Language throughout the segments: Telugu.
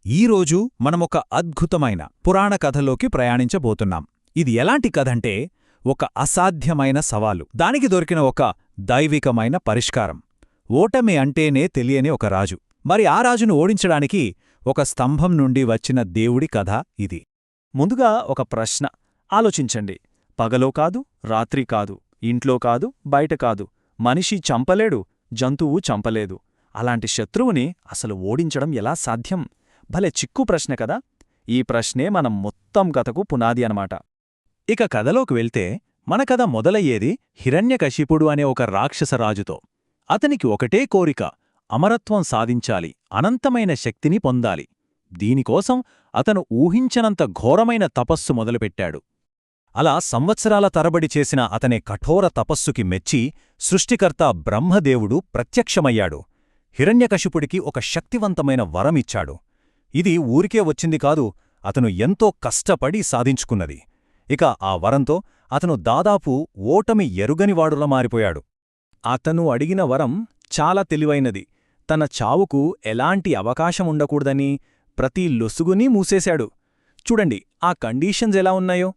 ఈరోజు మనమొక అద్భుతమైన పురాణ కథలోకి ప్రయాణించబోతున్నాం. ఇది ఎలాంటి కథంటే ఒక అసాధ్యమైన సవాలు, దానికి దొరికిన ఒక దైవికమైన పరిష్కారం. ఓటమి అంటేనే తెలియని ఒక రాజు, మరి ఆ రాజును ఓడించడానికి ఒక స్తంభం నుండి వచ్చిన దేవుడి కథ ఇది. ముందుగా ఒక ప్రశ్న ఆలోచించండి. పగలో కాదు, రాత్రి కాదు, ఇంట్లో కాదు, బయట కాదు, మనిషి చంపలేడు, జంతువు చంపలేదు. అలాంటి శత్రువుని అసలు ఓడించడం ఎలా సాధ్యం? భలే చిక్కు ప్రశ్న కదా. ఈ ప్రశ్నే మనం మొత్తం కథకు పునాది అనమాట. ఇక కథలోకి వెళ్తే మన కథ మొదలయ్యేది హిరణ్యకశిపుడు అనే ఒక రాక్షసరాజుతో. అతనికి ఒకటే కోరిక, అమరత్వం సాధించాలి, అనంతమైన శక్తిని పొందాలి. దీనికోసం అతను ఊహించనంత ఘోరమైన తపస్సు మొదలుపెట్టాడు. అలా సంవత్సరాల తరబడి చేసిన అతని కఠోర తపస్సుకి మెచ్చి సృష్టికర్త బ్రహ్మదేవుడు ప్రత్యక్షమయ్యాడు. హిరణ్యకశిపుడికి ఒక శక్తివంతమైన వరమిచ్చాడు. ఇది ఊరికే వచ్చింది కాదు, అతను ఎంతో కష్టపడి సాధించుకున్నది. ఇక ఆ వరంతో అతను దాదాపు ఓటమి ఎరుగనివాడులా మారిపోయాడు. అతను అడిగిన వరం చాలా తెలివైనది. తన చావుకు ఎలాంటి అవకాశముండకూడదని ప్రతి లొసుగునీ మూసేశాడు. చూడండి ఆ కండీషన్స్ ఎలా ఉన్నాయో.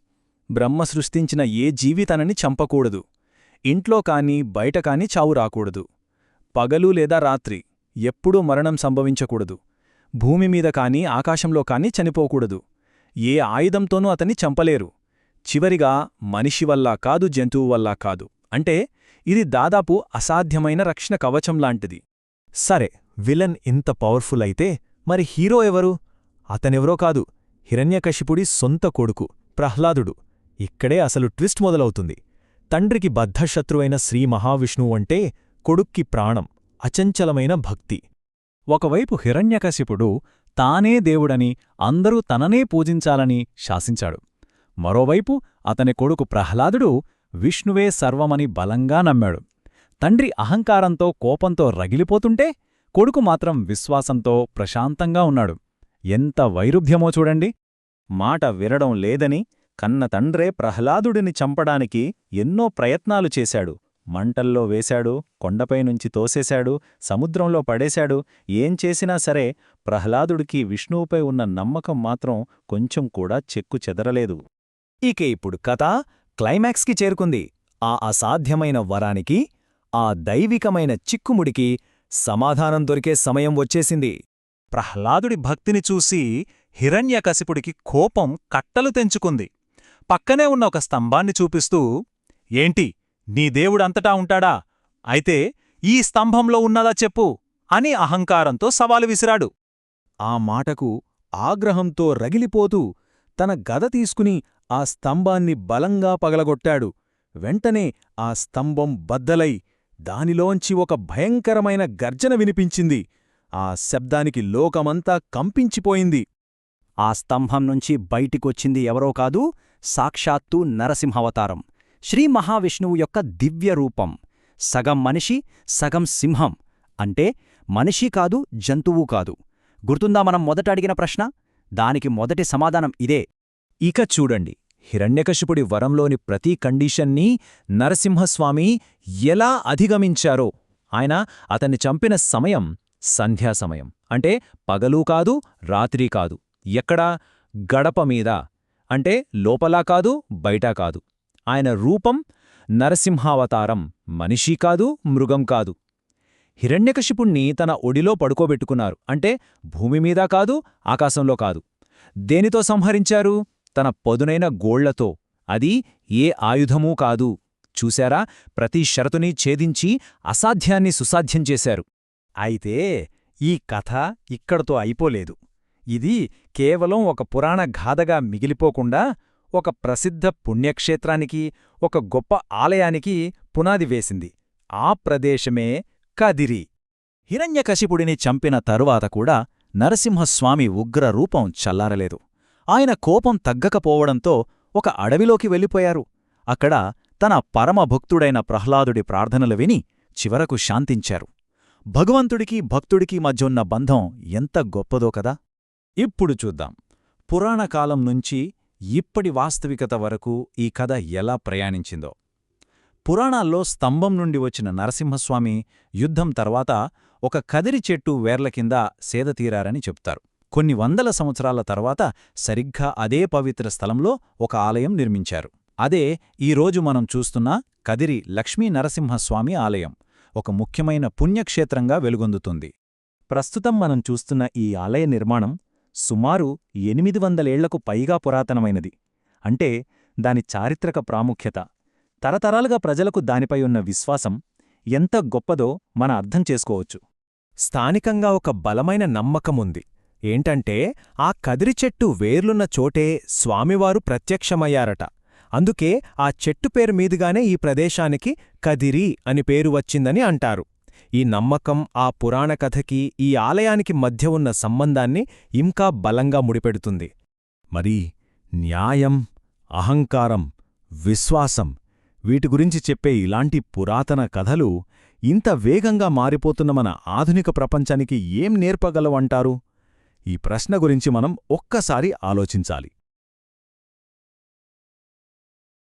బ్రహ్మ సృష్టించిన ఏ జీవి తనని చంపకూడదు. ఇంట్లో కాని బయట కాని చావు రాకూడదు. పగలు లేదా రాత్రి ఎప్పుడూ మరణం సంభవించకూడదు. భూమి మీద కాని ఆకాశంలో కాని చనిపోకూడదు. ఏ ఆయుధంతోనూ అతన్ని చంపలేరు. చివరిగా మనిషి వల్ల కాదు, జంతువు వల్ల కాదు. అంటే ఇది దాదాపు అసాధ్యమైన రక్షణ కవచంలాంటిది. సరే, విలన్ ఇంత పవర్ఫుల్ అయితే మరి హీరో ఎవరు? అతనెవరో కాదు, హిరణ్యకశిపుడి సొంత కొడుకు ప్రహ్లాదుడు. ఇక్కడే అసలు ట్విస్ట్ మొదలవుతుంది. తండ్రికి బద్ధశత్రువైన శ్రీ మహావిష్ణువు అంటే కొడుక్కి ప్రాణం, అచంచలమైన భక్తి. ఒకవైపు హిరణ్యకశిపుడు తానే దేవుడని, అందరూ తననే పూజించాలని శాసించాడు. మరోవైపు అతని కొడుకు ప్రహ్లాదుడు విష్ణువే సర్వమని బలంగా నమ్మాడు. తండ్రి అహంకారంతో కోపంతో రగిలిపోతుంటే కొడుకు మాత్రం విశ్వాసంతో ప్రశాంతంగా ఉన్నాడు. ఎంత వైరుధ్యమో చూడండి. మాట వినడం లేదని కన్న తండ్రే ప్రహ్లాదుడిని చంపడానికి ఎన్నో ప్రయత్నాలు చేశాడు. మంటల్లో వేశాడు, కొండపైనుంచి తోసేశాడు, సముద్రంలో పడేశాడు. ఏం చేసినా సరే ప్రహ్లాదుడికి విష్ణువుపై ఉన్న నమ్మకం మాత్రం కొంచెం కూడా చెక్కు చెదరలేదు. ఇక ఇప్పుడు కథ క్లైమాక్స్కి చేరుకుంది. ఆ అసాధ్యమైన వరానికి, ఆ దైవికమైన చిక్కుముడికి సమాధానం దొరికే సమయం వచ్చేసింది. ప్రహ్లాదుడి భక్తిని చూసి హిరణ్యకశిపుడికి కోపం కట్టలు తెంచుకుంది. పక్కనే ఉన్న ఒక స్తంభాన్ని చూపిస్తూ, ఏంటి, నీ దేవుడంతటా ఉంటాడా? అయితే ఈ స్తంభంలో ఉన్నదా చెప్పు అని అహంకారంతో సవాలు విసిరాడు. ఆ మాటకు ఆగ్రహంతో రగిలిపోతూ తన గద తీసుకుని ఆ స్తంభాన్ని బలంగా పగలగొట్టాడు. వెంటనే ఆ స్తంభం బద్దలై దానిలోంచి ఒక భయంకరమైన గర్జన వినిపించింది. ఆ శబ్దానికి లోకమంతా కంపించిపోయింది. ఆ స్తంభం నుంచి బయటికొచ్చింది ఎవరో కాదు, సాక్షాత్తు నరసింహావతారం, శ్రీ మహావిష్ణువు యొక్క దివ్యరూపం. సగం మనిషి, సగం సింహం. అంటే మనిషి కాదు, జంతువు కాదు. గుర్తుందా మనం మొదట అడిగిన ప్రశ్న? దానికి మొదటి సమాధానం ఇదే. ఇక చూడండి, హిరణ్యకశిపుడి వరంలోని ప్రతి కండీషన్ని నరసింహస్వామి ఎలా అధిగమించారో. ఆయన అతన్ని చంపిన సమయం సంధ్యాసమయం. అంటే పగలూ కాదు, రాత్రి కాదు. ఎక్కడా? గడపమీద. అంటే లోపలా కాదు, బయటా కాదు. ఆయన రూపం నరసింహావతారం, మనిషి కాదు, మృగం కాదు. హిరణ్యకశిపుణ్ణి తన ఒడిలో పడుకోబెట్టుకున్నారు. అంటే భూమిమీద కాదు, ఆకాశంలో కాదు. దేనితో సంహరించారు? తన పదునైన గోళ్లతో. అది ఏ ఆయుధమూ కాదు. చూశారా? ప్రతి షరతుని ఛేదించి అసాధ్యాన్ని సుసాధ్యం చేశారు. అయితే ఈ కథ ఇక్కడతో అయిపోలేదు. ఇది కేవలం ఒక పురాణ గాథగా మిగిలిపోకుండా ఒక ప్రసిద్ధ పుణ్యక్షేత్రానికి, ఒక గొప్ప ఆలయానికి పునాది వేసింది. ఆ ప్రదేశమే కదిరి. హిరణ్యకశిపుడిని చంపిన తరువాత కూడా నరసింహస్వామి ఉగ్రరూపం చల్లారలేదు. ఆయన కోపం తగ్గకపోవడంతో ఒక అడవిలోకి వెళ్ళిపోయారు. అక్కడ తన పరమభక్తుడైన ప్రహ్లాదుడి ప్రార్థనలు విని చివరకు శాంతించారు. భగవంతుడికి భక్తుడికి మధ్యున్న బంధం ఎంత గొప్పదో కదా. ఇప్పుడు చూద్దాం, పురాణకాలం నుంచి ఇప్పటి వాస్తవికత వరకు ఈ కథ ఎలా ప్రయాణించిందో. పురాణాల్లో స్తంభం నుండి వచ్చిన నరసింహస్వామి యుద్ధం తర్వాత ఒక కదిరి చెట్టు వేర్ల కింద సేదతీరారని చెప్తారు. కొన్ని వందల సంవత్సరాల తర్వాత సరిగ్గా అదే పవిత్ర స్థలంలో ఒక ఆలయం నిర్మించారు. అదే ఈరోజు మనం చూస్తున్న కదిరి లక్ష్మీ నరసింహస్వామి ఆలయం ఒక ముఖ్యమైన పుణ్యక్షేత్రంగా వెలుగొందుతుంది. ప్రస్తుతం మనం చూస్తున్న ఈ ఆలయ నిర్మాణం సుమారు 800 ఏళ్లకు పైగా పురాతనమైనది. అంటే దాని చారిత్రక ప్రాముఖ్యత, తరతరాలుగా ప్రజలకు దానిపై ఉన్న విశ్వాసం ఎంత గొప్పదో మన అర్థం చేసుకోవచ్చు. స్థానికంగా ఒక బలమైన నమ్మకముంది. ఏంటంటే ఆ కదిరి చెట్టు వేర్లున్న చోటే స్వామివారు ప్రత్యక్షమయ్యారట. అందుకే ఆ చెట్టు పేరు మీదుగానే ఈ ప్రదేశానికి కదిరి అని పేరు వచ్చిందని అంటారు. ఈ నమ్మకం ఆ పురాణ కథకి ఈ ఆలయానికి మధ్య ఉన్న సంబంధాన్ని ఇంకా బలంగా ముడిపెడుతుంది. మరి న్యాయం, అహంకారం, విశ్వాసం వీటి గురించి చెప్పే ఇలాంటి పురాతన కథలు ఇంత వేగంగా మారిపోతున్న మన ఆధునిక ప్రపంచానికి ఏం నేర్పగలవంటారు? ఈ ప్రశ్న గురించి మనం ఒక్కసారి ఆలోచించాలి.